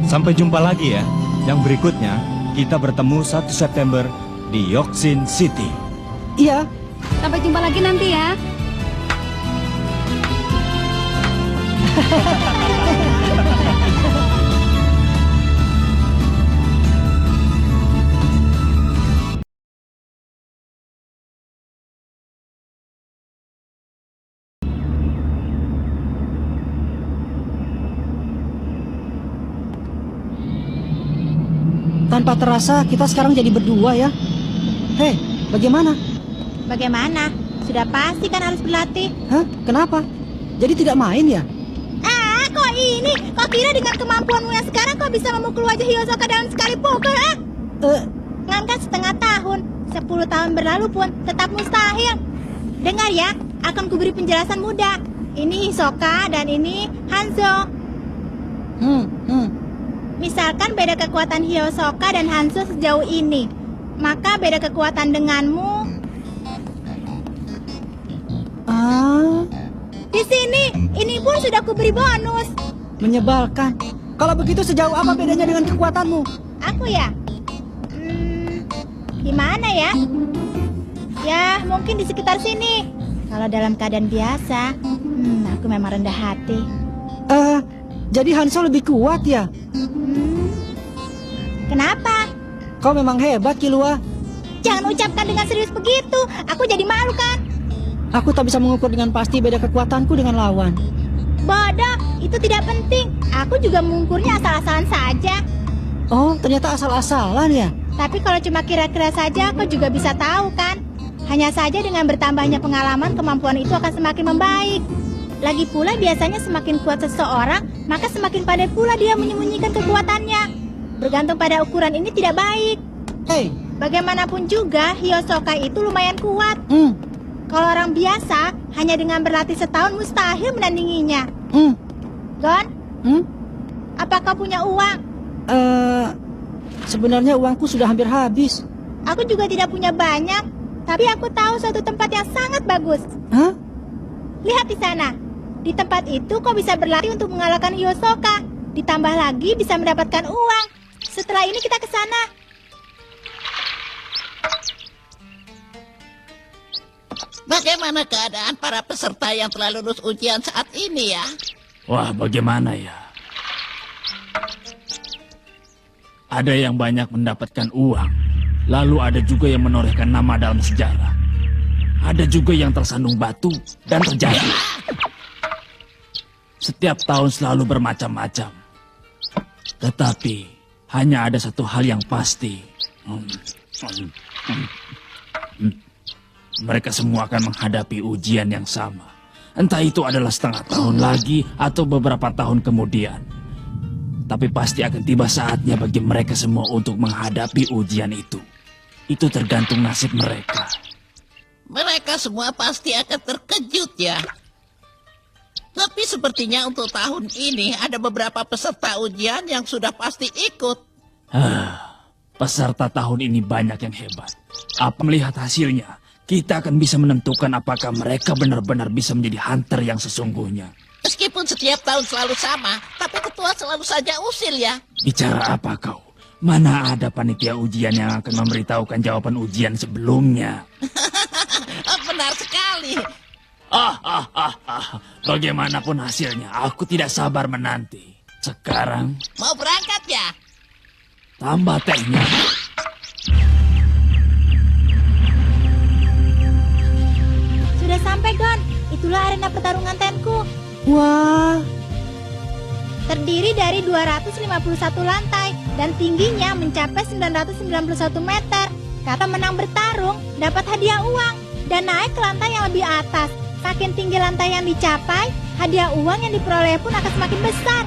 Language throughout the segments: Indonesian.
Sampai jumpa lagi ya. Yang berikutnya, kita bertemu 1 September di Yoksin City. Iya. Sampai jumpa lagi nanti ya. Tanpa terasa kita sekarang jadi berdua ya. Hei, bagaimana? Bagaimana? Sudah pasti kan harus berlatih. Hah? Kenapa? Jadi tidak main ya? Kok ini? Kok kira dengan kemampuanmu yang sekarang kau bisa memukul wajah Hiyosoka dalam sekali pukul, Jangankan setengah tahun, 10 tahun berlalu pun tetap mustahil. Dengar ya, akan kuberi penjelasan mudah. Ini Hisoka dan ini Hanzo. Misalkan beda kekuatan Hiyosoka dan Hanzo sejauh ini, maka beda kekuatan denganmu. Di sini, ini pun sudah kuberi bonus. Menyebalkan. Kalau begitu sejauh apa bedanya dengan kekuatanmu? Aku ya? Gimana ya? Ya, mungkin di sekitar sini. Kalau dalam keadaan biasa, aku memang rendah hati. Jadi Hanzo lebih kuat ya? Kenapa? Kau memang hebat, Killua. Jangan ucapkan dengan serius begitu. Aku jadi malu kan? Aku tak bisa mengukur dengan pasti beda kekuatanku dengan lawan. Bodoh, itu tidak penting. Aku juga mengukurnya asal-asalan saja. Oh, ternyata asal-asalan ya? Tapi kalau cuma kira-kira saja, kau juga bisa tahu kan? Hanya saja dengan bertambahnya pengalaman, kemampuan itu akan semakin membaik. Lagi pula biasanya semakin kuat seseorang, maka semakin pandai pula dia menyembunyikan kekuatannya. Bergantung pada ukuran ini tidak baik. Hei, bagaimanapun juga, Hiyosoka itu lumayan kuat. Kalau orang biasa, hanya dengan berlatih setahun mustahil menandinginya. Gon? Apakah punya uang? Sebenarnya uangku sudah hampir habis. Aku juga tidak punya banyak, tapi aku tahu suatu tempat yang sangat bagus. Hah? Lihat di sana. Di tempat itu kau bisa berlatih untuk mengalahkan Hiyosoka. Ditambah lagi bisa mendapatkan uang. Setelah ini kita ke sana. Bagaimana keadaan para peserta yang telah lulus ujian saat ini ya? Wah, bagaimana ya? Ada yang banyak mendapatkan uang, lalu ada juga yang menorehkan nama dalam sejarah. Ada juga yang tersandung batu dan terjatuh. Setiap tahun selalu bermacam-macam. Tetapi hanya ada satu hal yang pasti. Mereka semua akan menghadapi ujian yang sama. Entah itu adalah setengah tahun lagi atau beberapa tahun kemudian. Tapi pasti akan tiba saatnya bagi mereka semua untuk menghadapi ujian itu. Itu tergantung nasib mereka. Mereka semua pasti akan terkejut ya. Tapi sepertinya untuk tahun ini ada beberapa peserta ujian yang sudah pasti ikut. Peserta tahun ini banyak yang hebat. Apa melihat hasilnya, kita akan bisa menentukan apakah mereka benar-benar bisa menjadi hunter yang sesungguhnya. Meskipun setiap tahun selalu sama, tapi ketua selalu saja usil ya. Bicara apa kau? Mana ada panitia ujian yang akan memberitahukan jawaban ujian sebelumnya? Benar sekali. Bagaimanapun hasilnya, aku tidak sabar menanti. Sekarang, mau berangkat ya? Tambah tehnya. Sudah sampai, Gon. Itulah arena pertarungan Tenku. Wah. Terdiri dari 251 lantai dan tingginya mencapai 991 meter. Kata menang bertarung dapat hadiah uang dan naik ke lantai yang lebih atas. Makin tinggi lantai yang dicapai, hadiah uang yang diperoleh pun akan semakin besar.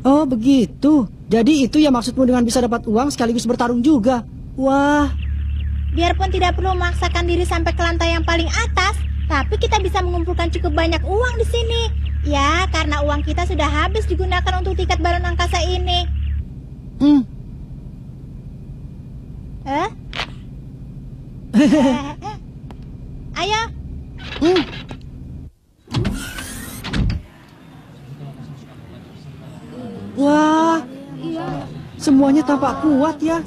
Oh begitu. Jadi itu ya maksudmu dengan bisa dapat uang sekaligus bertarung juga. Wah. Biarpun tidak perlu memaksakan diri sampai ke lantai yang paling atas, tapi kita bisa mengumpulkan cukup banyak uang di sini. Ya, karena uang kita sudah habis digunakan untuk tiket balon angkasa ini. Ayo. Wah, semuanya tampak kuat ya.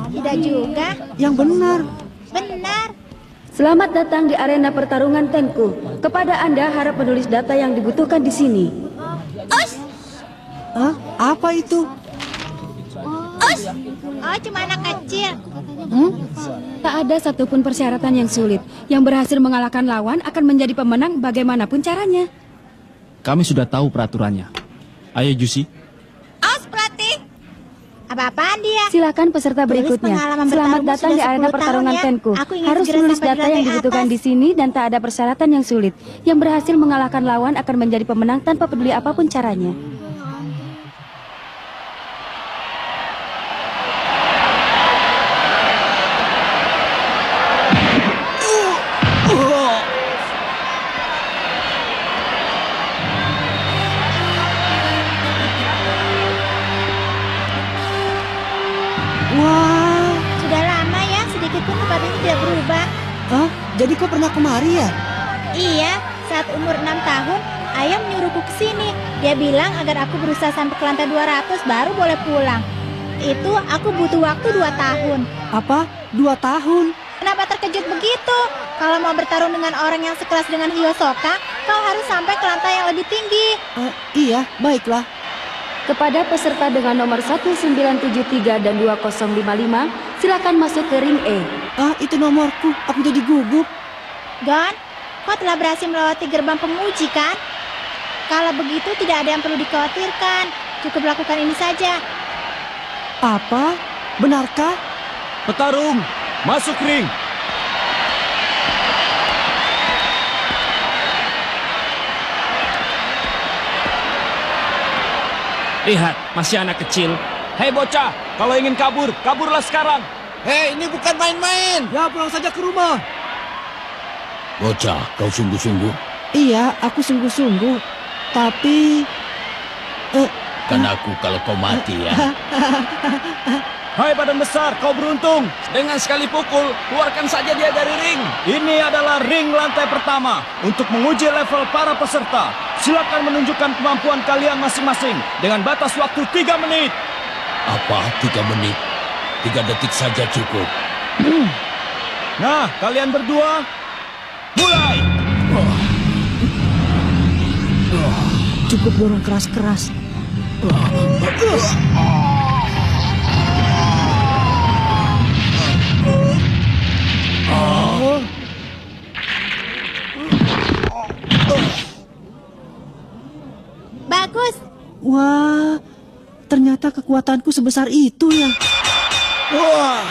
Tidak juga. Yang benar. Benar. Selamat datang di arena pertarungan Tenku. Kepada Anda harap menulis data yang dibutuhkan di sini. Us! Hah? Apa itu? Us! Oh, cuma anak kecil. Tak ada satupun persyaratan yang sulit. Yang berhasil mengalahkan lawan akan menjadi pemenang bagaimanapun caranya. Kami sudah tahu peraturannya. Ayo Jusi. Us, pelatih. Apa-apaan dia? Silakan peserta Tulis berikutnya. pengalaman Selamat bertarung datang di sudah arena 10 pertarungan tahun ya. Tenku. Aku ingin Harus segera menulis sampai di data yang lantai dibutuhkan atas. di sini dan tak ada persyaratan yang sulit. Yang berhasil mengalahkan lawan akan menjadi pemenang tanpa peduli apapun caranya. Wah. Sudah lama ya, sedikit pun tempat ini tidak berubah. Hah? Jadi kau pernah kemari ya? Iya, saat umur 6 tahun, ayah menyuruhku ke sini. Dia bilang agar aku berusaha sampai ke lantai 200 baru boleh pulang. Itu aku butuh waktu 2 tahun. Apa? 2 tahun? Kenapa terkejut begitu? Kalau mau bertarung dengan orang yang sekelas dengan Hiyosoka, kau harus sampai ke lantai yang lebih tinggi. Iya, baiklah. Kepada peserta dengan nomor 1973 dan 2055, silakan masuk ke ring E. Itu nomorku. Aku jadi gugup. Gon, kau telah berhasil melewati gerbang penguji kan? Kalau begitu tidak ada yang perlu dikhawatirkan. Cukup lakukan ini saja. Apa? Benarkah? Petarung, masuk ring. Lihat, masih anak kecil. Hei bocah, kalau ingin kabur, kaburlah sekarang. Hei, ini bukan main-main. Ya, pulang saja ke rumah. Bocah, kau sungguh-sungguh. Iya, aku sungguh-sungguh. Tapi... Kan aku kalau kau mati ya. Hai badan besar, kau beruntung. Dengan sekali pukul, keluarkan saja dia dari ring. Ini adalah ring lantai pertama untuk menguji level para peserta. Silakan menunjukkan kemampuan kalian masing-masing dengan batas waktu 3 menit. Apa 3 menit? 3 detik saja cukup. Nah, kalian berdua, mulai. Cukup dorong keras-keras. Bagus. Wah, ternyata kekuatanku sebesar itu ya. Wah,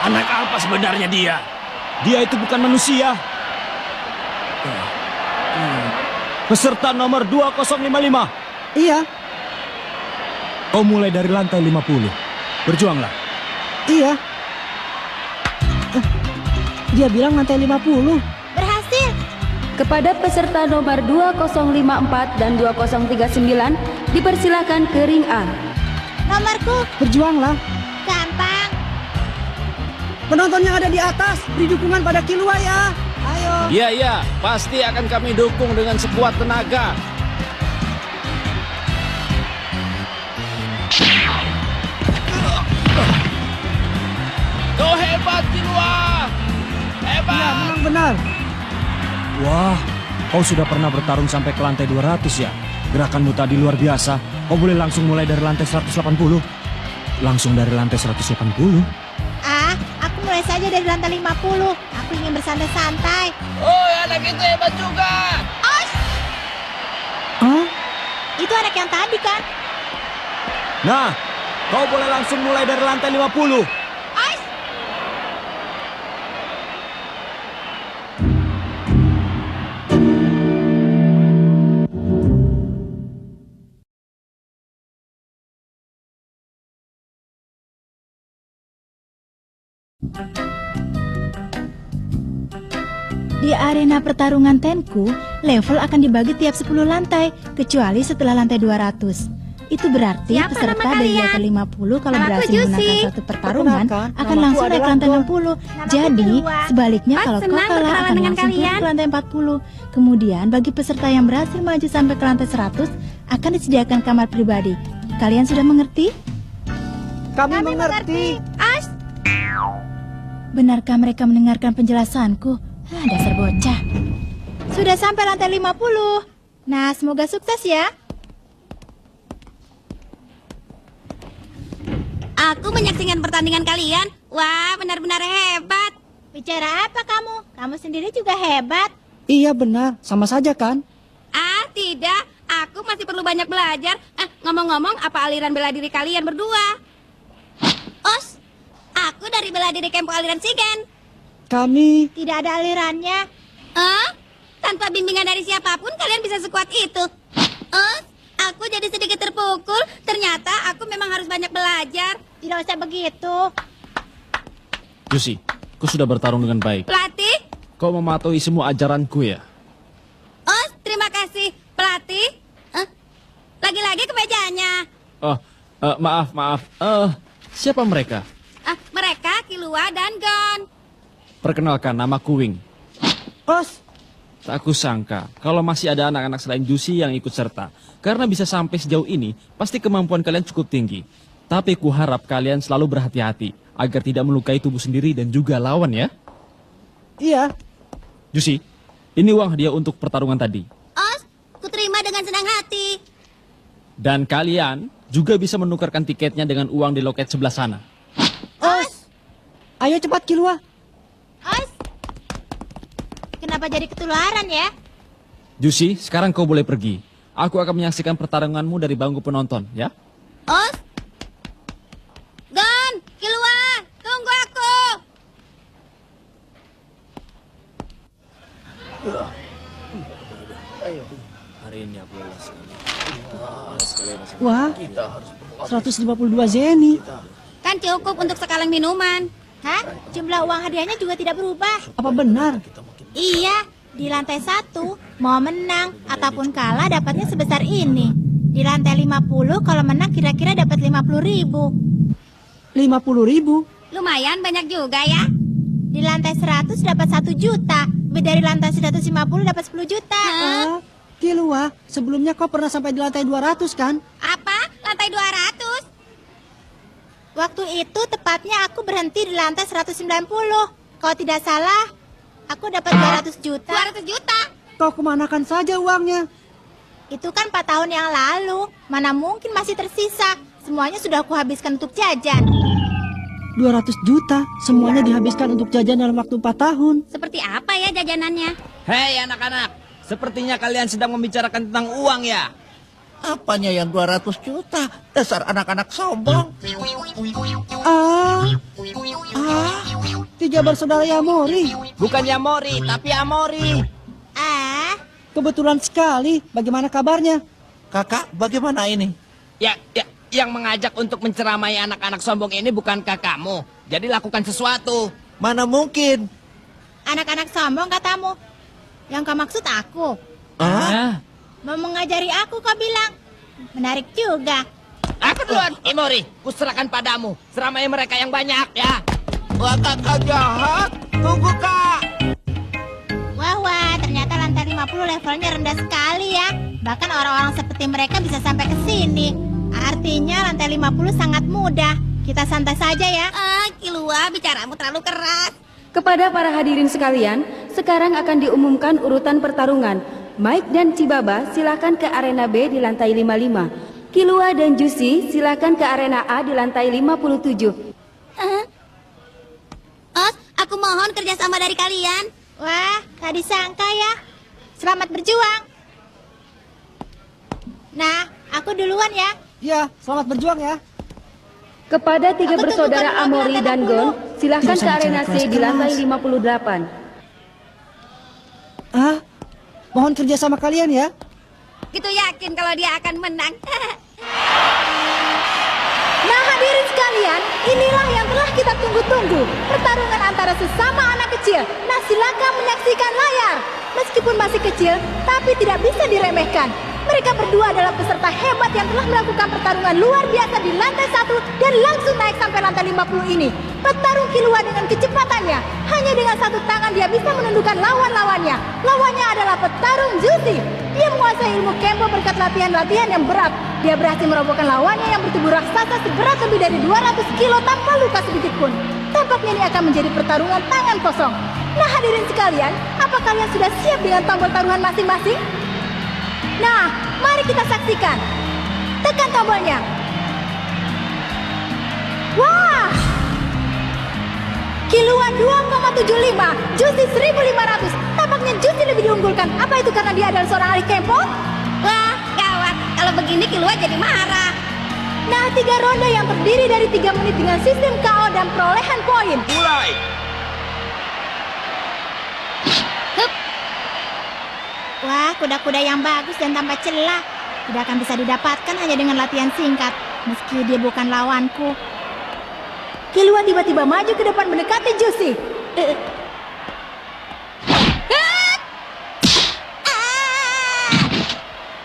anak apa sebenarnya dia? Dia itu bukan manusia. Peserta nomor 2055. Iya, Kau mulai dari lantai 50. Berjuanglah. iya. Dia bilang lantai 50. Berhasil. Kepada peserta nomor 2054 dan 2039, dipersilakan ke ring A. Nomorku Berjuanglah. gampang. Penonton yang ada di atas, beri dukungan pada Killua ya. Ayo. Iya, pasti akan kami dukung dengan sekuat tenaga. Kau hebat, Killua! Hebat! Iya, memang benar. Wah, kau sudah pernah bertarung sampai ke lantai 200 ya? Gerakanmu tadi luar biasa. Kau boleh langsung mulai dari lantai 180. Langsung dari lantai 180. Aku mulai saja dari lantai 50. Aku ingin bersantai-santai. Oh, anak itu hebat juga! Hah? Itu anak yang tadi kan? Nah, kau boleh langsung mulai dari lantai 50. Di arena pertarungan Tenku, level akan dibagi tiap 10 lantai, kecuali setelah lantai 200. Itu berarti Siapa peserta nama dari kalian? level 50 kalau Namaku berhasil Jusi. menangkan satu pertarungan Perkenalkan, akan namaku langsung naik ke adalah lantai Gon. 60. Jadi, sebaliknya Pas kalau kau senang kalah berkenalan akan dengan langsung turun kalian. ke lantai 40. Kemudian, bagi peserta yang berhasil maju sampai ke lantai 100, akan disediakan kamar pribadi. Kalian sudah mengerti? Kami mengerti. As. Benarkah mereka mendengarkan penjelasanku? Dasar bocah. Sudah sampai lantai 50. Nah, semoga sukses ya. Aku menyaksikan pertandingan kalian. Wah, benar-benar hebat. Bicara apa kamu? Kamu sendiri juga hebat. Iya benar, sama saja kan? Ah, tidak. Aku masih perlu banyak belajar. Ngomong-ngomong, apa aliran bela diri kalian berdua? Os, aku dari bela diri Kempo aliran Shigen. Kami... Tidak ada alirannya. Tanpa bimbingan dari siapapun, kalian bisa sekuat itu. Os, aku jadi sedikit terpukul. Ternyata aku memang harus banyak belajar. Tidak usah begitu. Jusi, kau sudah bertarung dengan baik. Pelatih? Kau mematuhi semua ajaranku ya? Os, terima kasih. Pelatih? Lagi-lagi kemejanya. Maaf. Siapa mereka? Mereka Killua dan Gon. Perkenalkan, namaku Wing. Os, Tak kusangka kalau masih ada anak-anak selain Jusi yang ikut serta. Karena bisa sampai sejauh ini, pasti kemampuan kalian cukup tinggi. Tapi kuharap kalian selalu berhati-hati agar tidak melukai tubuh sendiri dan juga lawan ya. iya. Jusi, ini uang hadiah untuk pertarungan tadi. Os, kuterima dengan senang hati. Dan kalian juga bisa menukarkan tiketnya dengan uang di loket sebelah sana. Os, ayo cepat Killua. Os. Kenapa jadi ketularan ya? Jusi, sekarang kau boleh pergi. Aku akan menyaksikan pertarunganmu dari bangku penonton, ya? Os, Gon, Killua, tunggu aku. Hari ini aku lelah sekali. Wah, 152 zeni. Kan cukup untuk sekaleng minuman. Hah? Jumlah uang hadiahnya juga tidak berubah. Apa benar? Iya, di lantai 1 mau menang ataupun kalah dapatnya sebesar ini. Di lantai 50 kalau menang kira-kira dapat 50.000. 50.000. Lumayan banyak juga ya. Di lantai 100 dapat 1 juta. Lebih dari lantai 150 dapat 10 juta. Killua, sebelumnya kau pernah sampai di lantai 200 kan? Apa? Lantai 200? Waktu itu tepatnya aku berhenti di lantai 190. Kalau tidak salah, aku dapat 200 juta. 200 juta? Kau kemanakan saja uangnya? Itu kan 4 tahun yang lalu. Mana mungkin masih tersisa. Semuanya sudah aku habiskan untuk jajan. 200 juta, semuanya dihabiskan untuk jajan dalam waktu 4 tahun. Seperti apa ya jajanannya? Hei anak-anak, sepertinya kalian sedang membicarakan tentang uang ya? Apanya yang 200 juta? Dasar anak-anak sombong. Tiga bersaudara Yamori. Bukan Yamori, tapi Amori. Kebetulan sekali, bagaimana kabarnya? Kakak, bagaimana ini? Ya, yang mengajak untuk menceramai anak-anak sombong ini bukan kakakmu. Jadi lakukan sesuatu. Mana mungkin? Anak-anak sombong katamu. Yang kau maksud aku. Mau mengajari aku kau bilang. Menarik juga. Aku duluan, Imori. Kuserahkan padamu. Seramai mereka yang banyak ya. Wah, kakak jahat. Tunggu, Kak. Wah, ternyata lantai 50 levelnya rendah sekali ya. Bahkan orang-orang seperti mereka bisa sampai ke sini. Artinya lantai 50 sangat mudah. Kita santai saja ya. Killua, bicaramu terlalu keras. Kepada para hadirin sekalian, sekarang akan diumumkan urutan pertarungan. Mike dan Cibaba silakan ke arena B di lantai 55. Killua dan Jusi silakan ke arena A di lantai 57. Os, aku mohon kerjasama dari kalian. Wah, tak disangka ya. Selamat berjuang. Nah, aku duluan ya. Ya, selamat berjuang ya. Kepada tiga Aku bersaudara tunggu kamu Amori di lantai dan 60. Gon, silakan Tidak ke usah arena bicara C di keras-keras. lantai 58. Mohon kerja sama kalian ya. Gitu yakin kalau dia akan menang. Nah, hadirin sekalian, inilah yang telah kita tunggu-tunggu. Pertarungan antara sesama anak kecil. Nah, silakan menyaksikan layar. Meskipun masih kecil, tapi tidak bisa diremehkan. Mereka berdua adalah peserta hebat yang telah melakukan pertarungan luar biasa di lantai 1 dan langsung naik sampai lantai 50 ini. Petarung Killua dengan kecepatannya. Hanya dengan satu tangan dia bisa menundukkan lawan-lawannya. Lawannya adalah petarung Jusi. Dia menguasai menguasai ilmu Kempo berkat latihan-latihan yang berat. Dia berhasil merobohkan lawannya yang bertubuh raksasa seberat lebih dari 200 kilo tanpa luka sedikit pun. Tampaknya ini akan menjadi pertarungan tangan kosong. Nah hadirin sekalian, apa kalian sudah siap dengan tombol taruhan masing-masing? Nah, mari kita saksikan. Tekan tombolnya. Wah! Kiluan 2,75, Juicy 1.500. Tampaknya Juicy lebih diunggulkan. Apa itu karena dia adalah seorang ahli Kempo? Wah, gawat. Kalau begini Kilua jadi marah. Nah, 3 ronde yang terdiri dari 3 menit dengan sistem KO dan perolehan poin. Mulai. Wah, kuda-kuda yang bagus dan tanpa celah. Tidak akan bisa didapatkan hanya dengan latihan singkat. Meski dia bukan lawanku. Kilua tiba-tiba maju ke depan mendekati Juicy.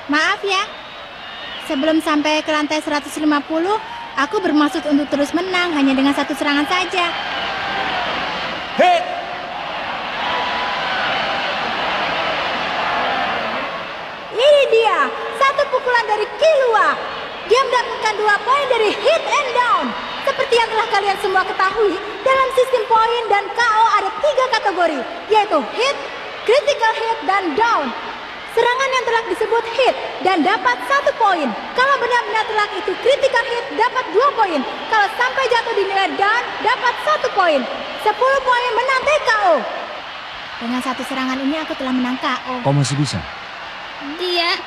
Maaf ya. Sebelum sampai ke lantai 150, aku bermaksud untuk terus menang hanya dengan 1 serangan saja. Hit. Ini dia, 1 pukulan dari Kilua. Dia mendapatkan 2 poin dari hit and down. Seperti yang telah kalian semua ketahui, dalam sistem poin dan KO ada 3 kategori, yaitu hit, critical hit, dan down. Serangan yang telak disebut hit dan dapat 1 poin. Kalau benar-benar telak itu critical hit dapat 2 poin. Kalau sampai jatuh dinilai down dapat 1 poin. 10 poin menang TKO. Dengan 1 serangan ini aku telah menang KO. Kau masih bisa? Iya,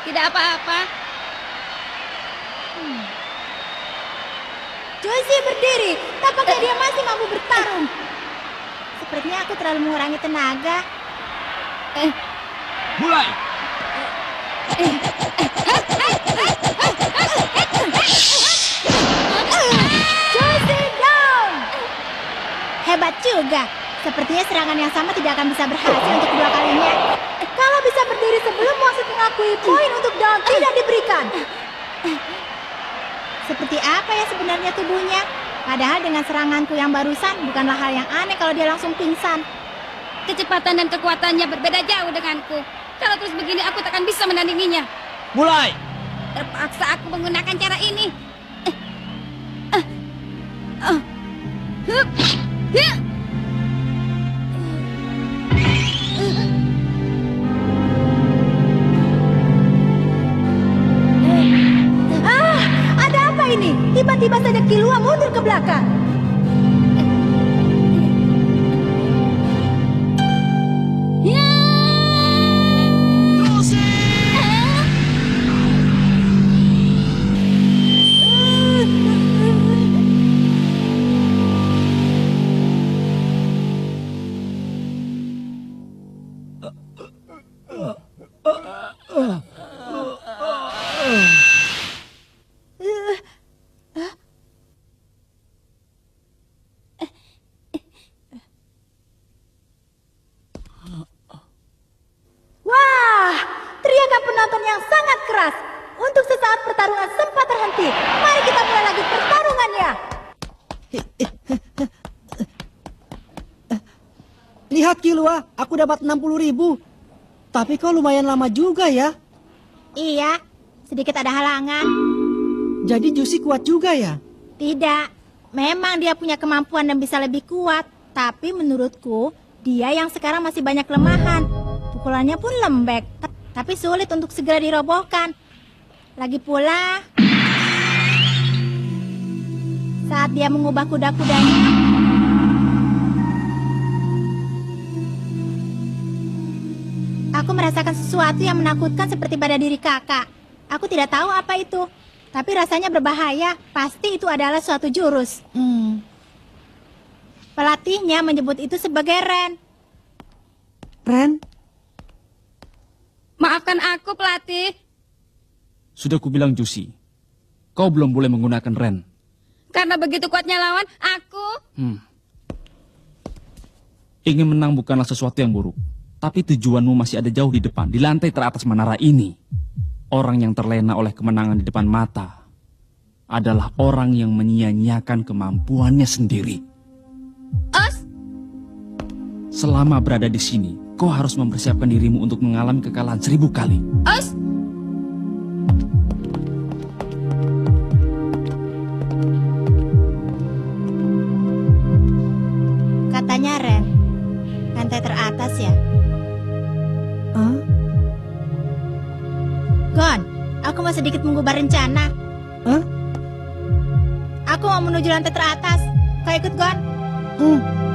tidak apa-apa. Juicy berdiri, tampaknya dia masih mampu bertarung. Sepertinya aku terlalu mengurangi tenaga. Mulai. Juicy down. Hebat juga. Sepertinya serangan yang sama tidak akan bisa berhasil untuk kedua kalinya. Kalau bisa berdiri sebelum wasit mengakui poin untuk down tidak diberikan. Seperti apa ya sebenarnya tubuhnya? Padahal dengan seranganku yang barusan bukanlah hal yang aneh kalau dia langsung pingsan. Kecepatan dan kekuatannya berbeda jauh denganku. Kalau terus begini aku takkan bisa menandinginya. Mulai. Terpaksa aku menggunakan cara ini. Ada apa ini? Tiba-tiba saja Kilua mundur ke belakang. Wah, teriakan penonton yang sangat keras. Untuk sesaat pertarungan sempat terhenti. Mari kita mulai lagi pertarungannya. Lihat Kilua, aku dapat 60.000. Tapi kau lumayan lama juga ya. Iya, sedikit ada halangan. Jadi Juicy kuat juga ya? Tidak, memang dia punya kemampuan dan bisa lebih kuat. Tapi menurutku, dia yang sekarang masih banyak kelemahan. Pukulannya pun lembek, tapi sulit untuk segera dirobohkan. Lagi pula, saat dia mengubah kuda-kudanya, aku merasakan sesuatu yang menakutkan seperti pada diri kakak. Aku tidak tahu apa itu, tapi rasanya berbahaya. Pasti itu adalah suatu jurus. Pelatihnya menyebut itu sebagai Ren. Ren? Maafkan aku, pelatih. Sudah kubilang Juicy, kau belum boleh menggunakan Ren. Karena begitu kuatnya lawan, aku... Ingin menang bukanlah sesuatu yang buruk. Tapi tujuanmu masih ada jauh di depan, di lantai teratas menara ini. Orang yang terlena oleh kemenangan di depan mata adalah orang yang menyia-nyiakan kemampuannya sendiri. Os, Selama berada di sini, kau harus mempersiapkan dirimu untuk mengalami kekalahan 1000 kali. Os! Katanya Ren, lantai teratas ya. Hah? Gon, aku mau sedikit mengubah rencana. Hah? Aku mau menuju lantai teratas. Kau ikut, Gon? Hmm.